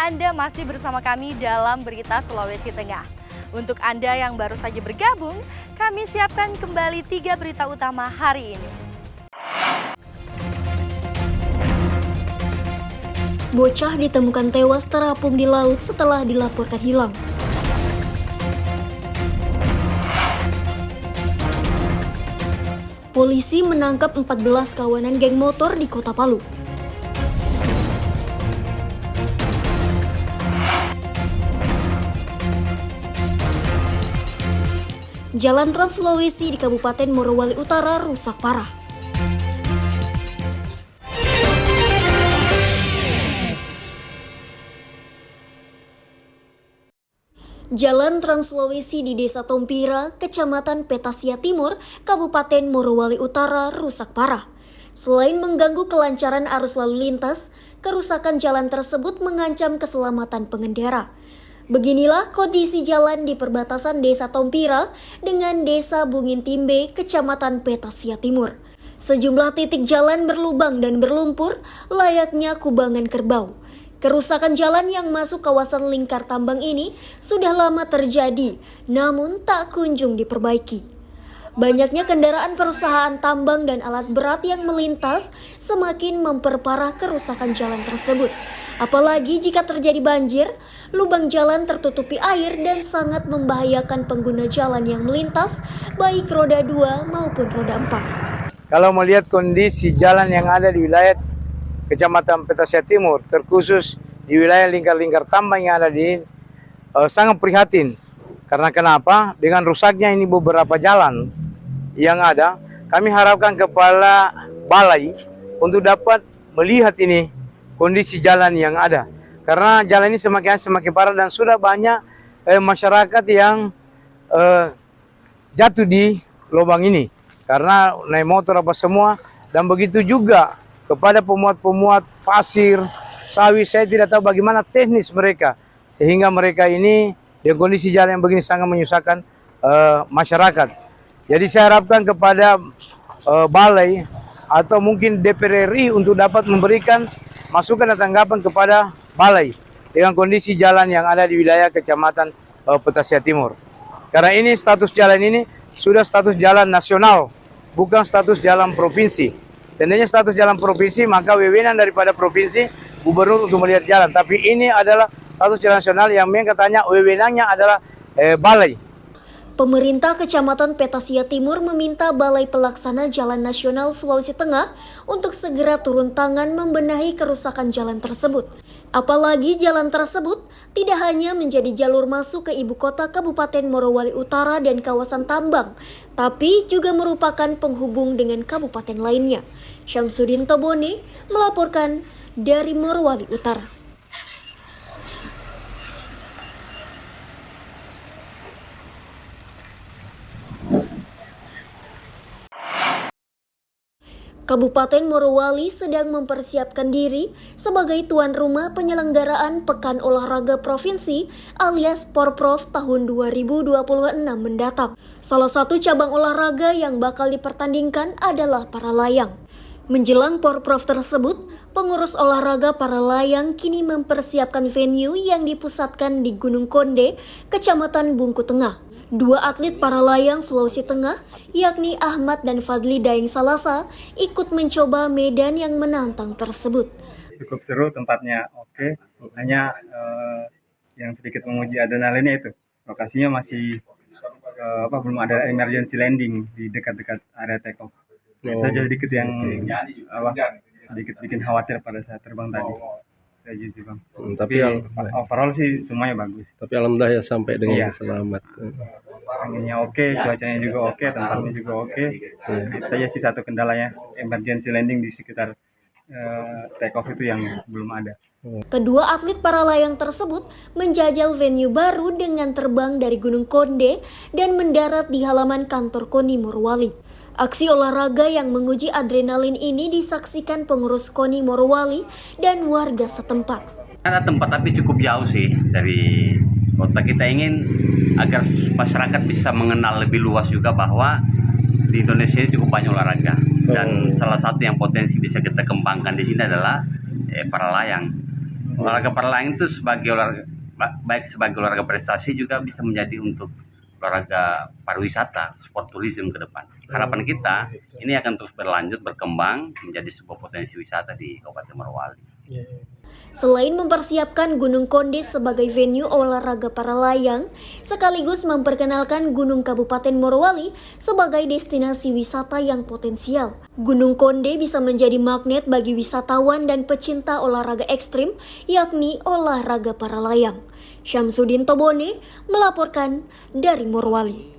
Anda masih bersama kami dalam Berita Sulawesi Tengah. Untuk Anda yang baru saja bergabung, kami siapkan kembali 3 berita utama hari ini. Bocah ditemukan tewas terapung di laut setelah dilaporkan hilang. Polisi menangkap 14 kawanan geng motor di Kota Palu. Jalan Trans Sulawesi di Kabupaten Morowali Utara rusak parah. Jalan Trans Sulawesi di Desa Tompira, Kecamatan Petasia Timur, Kabupaten Morowali Utara rusak parah. Selain mengganggu kelancaran arus lalu lintas, kerusakan jalan tersebut mengancam keselamatan pengendara. Beginilah kondisi jalan di perbatasan Desa Tompira dengan Desa Bungin Timbe, Kecamatan Petasia Timur. Sejumlah titik jalan berlubang dan berlumpur layaknya kubangan kerbau. Kerusakan jalan yang masuk kawasan lingkar tambang ini sudah lama terjadi, namun tak kunjung diperbaiki. Banyaknya kendaraan perusahaan tambang dan alat berat yang melintas semakin memperparah kerusakan jalan tersebut. Apalagi jika terjadi banjir, lubang jalan tertutupi air dan sangat membahayakan pengguna jalan yang melintas, baik roda 2 maupun roda 4. Kalau melihat kondisi jalan yang ada di wilayah Kecamatan Petasia Timur, terkhusus di wilayah lingkar-lingkar tambang yang ada di sangat prihatin. Karena kenapa? Dengan rusaknya ini beberapa jalan yang ada, kami harapkan kepala balai untuk dapat melihat ini kondisi jalan yang ada. Karena jalan ini semakin parah dan sudah banyak masyarakat yang jatuh di lubang ini. Karena naik motor apa semua, dan begitu juga kepada pemuat-pemuat pasir, sawit, saya tidak tahu bagaimana teknis mereka. Sehingga mereka ini dengan kondisi jalan yang begini sangat menyusahkan masyarakat. Jadi saya harapkan kepada balai atau mungkin DPR RI untuk dapat memberikan masukan dan tanggapan kepada balai dengan kondisi jalan yang ada di wilayah Kecamatan Petasia Timur. Karena ini status jalan ini sudah status jalan nasional, bukan status jalan provinsi. Seandainya status jalan provinsi, maka wewenang daripada provinsi gubernur untuk melihat jalan. Tapi ini adalah status jalan nasional yang memang katanya wewenangnya adalah balai. Pemerintah Kecamatan Petasia Timur meminta Balai Pelaksana Jalan Nasional Sulawesi Tengah untuk segera turun tangan membenahi kerusakan jalan tersebut. Apalagi jalan tersebut tidak hanya menjadi jalur masuk ke ibu kota Kabupaten Morowali Utara dan kawasan tambang, tapi juga merupakan penghubung dengan kabupaten lainnya. Syamsuddin Tobone melaporkan dari Morowali Utara. Kabupaten Morowali sedang mempersiapkan diri sebagai tuan rumah penyelenggaraan Pekan Olahraga Provinsi alias Porprov tahun 2026 mendatang. Salah satu cabang olahraga yang bakal dipertandingkan adalah para layang. Menjelang Porprov tersebut, pengurus olahraga para layang kini mempersiapkan venue yang dipusatkan di Gunung Konde, Kecamatan Bungku Tengah. 2 atlet para layang Sulawesi Tengah, yakni Ahmad dan Fadli Daeng Salasa, ikut mencoba medan yang menantang tersebut. Cukup seru, tempatnya oke. Hanya yang sedikit menguji adrenalinnya itu. Lokasinya masih belum ada emergency landing di dekat-dekat area take off. Saja sedikit yang sedikit bikin khawatir pada saat terbang tadi. Aja sih Bang. Tapi overall sih semuanya bagus. Tapi alhamdulillah ya sampai dengan selamat. Anginnya oke, cuacanya juga oke, tempatnya juga oke. Itu saja sih satu kendalanya, emergency landing di sekitar take off itu yang belum ada. Kedua atlet para layang tersebut menjajal venue baru dengan terbang dari Gunung Konde dan mendarat di halaman kantor KONI Morowali. Aksi olahraga yang menguji adrenalin ini disaksikan pengurus KONI Morowali dan warga setempat. Ada tempat tapi cukup jauh sih dari kota. Kita ingin agar masyarakat bisa mengenal lebih luas juga bahwa di Indonesia ini cukup banyak olahraga. Dan salah satu yang potensi bisa kita kembangkan di sini adalah para layang. olahraga para layang itu sebagai olahraga, baik sebagai olahraga prestasi juga bisa menjadi untuk olahraga pariwisata, sport tourism ke depan. Harapan kita ini akan terus berlanjut, berkembang menjadi sebuah potensi wisata di Kabupaten Morowali. Selain mempersiapkan Gunung Konde sebagai venue olahraga para layang, sekaligus memperkenalkan Gunung Kabupaten Morowali sebagai destinasi wisata yang potensial. Gunung Konde bisa menjadi magnet bagi wisatawan dan pecinta olahraga ekstrim, yakni olahraga para layang. Syamsuddin Tobone melaporkan dari Morowali.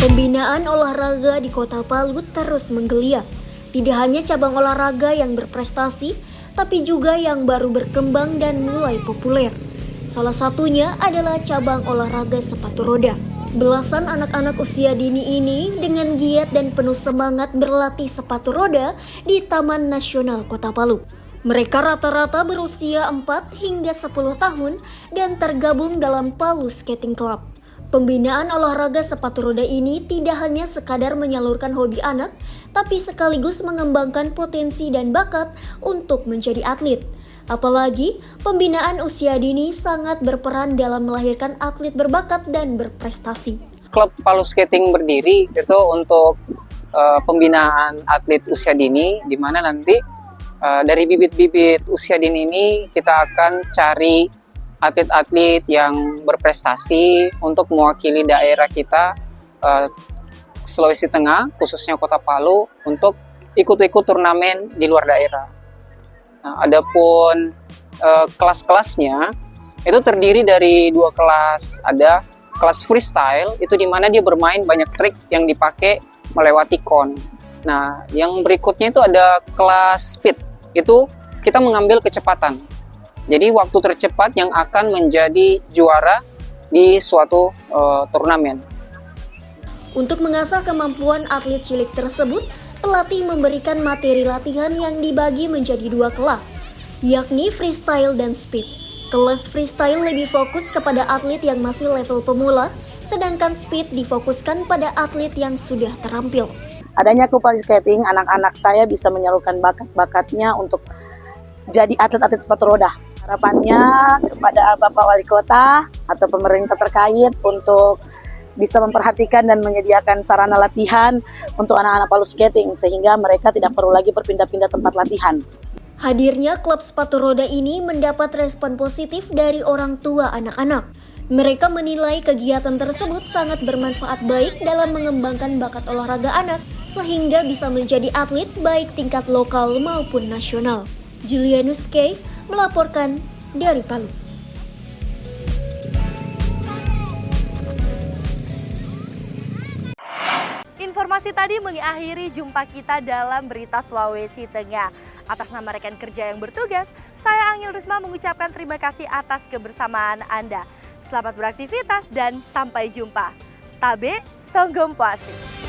Pembinaan olahraga di Kota Palu terus menggeliat. Tidak hanya cabang olahraga yang berprestasi, tapi juga yang baru berkembang dan mulai populer. Salah satunya adalah cabang olahraga sepatu roda. Belasan anak-anak usia dini ini dengan giat dan penuh semangat berlatih sepatu roda di Taman Nasional Kota Palu. Mereka rata-rata berusia 4 hingga 10 tahun dan tergabung dalam Palu Skating Club. Pembinaan olahraga sepatu roda ini tidak hanya sekadar menyalurkan hobi anak, tapi sekaligus mengembangkan potensi dan bakat untuk menjadi atlet. Apalagi, pembinaan usia dini sangat berperan dalam melahirkan atlet berbakat dan berprestasi. Klub Palu Skating berdiri itu untuk pembinaan atlet usia dini, di mana nanti dari bibit-bibit usia dini ini kita akan cari atlet-atlet yang berprestasi untuk mewakili daerah kita, Sulawesi Tengah, khususnya Kota Palu, untuk ikut-ikut turnamen di luar daerah. Nah, adapun kelas-kelasnya itu terdiri dari 2 kelas. Ada kelas freestyle, itu di mana dia bermain banyak trik yang dipakai melewati kon. Nah, yang berikutnya itu ada kelas speed. Itu kita mengambil kecepatan. Jadi waktu tercepat yang akan menjadi juara di suatu turnamen. Untuk mengasah kemampuan atlet cilik tersebut, pelatih memberikan materi latihan yang dibagi menjadi 2 kelas, yakni freestyle dan speed. Kelas freestyle lebih fokus kepada atlet yang masih level pemula, sedangkan speed difokuskan pada atlet yang sudah terampil. Adanya klub Palu Skating, anak-anak saya bisa menyalurkan bakat-bakatnya untuk jadi atlet-atlet sepatu roda. Harapannya kepada Bapak Wali Kota atau pemerintah terkait untuk bisa memperhatikan dan menyediakan sarana latihan untuk anak-anak Palu Skating sehingga mereka tidak perlu lagi berpindah-pindah tempat latihan. Hadirnya klub sepatu roda ini mendapat respon positif dari orang tua anak-anak. Mereka menilai kegiatan tersebut sangat bermanfaat baik dalam mengembangkan bakat olahraga anak sehingga bisa menjadi atlet baik tingkat lokal maupun nasional. Julianus K. melaporkan dari Palu. Informasi tadi mengakhiri jumpa kita dalam Berita Sulawesi Tengah. Atas nama rekan kerja yang bertugas, saya Angel Risma mengucapkan terima kasih atas kebersamaan Anda. Selamat beraktivitas dan sampai jumpa. Tabe Songgom Puasi.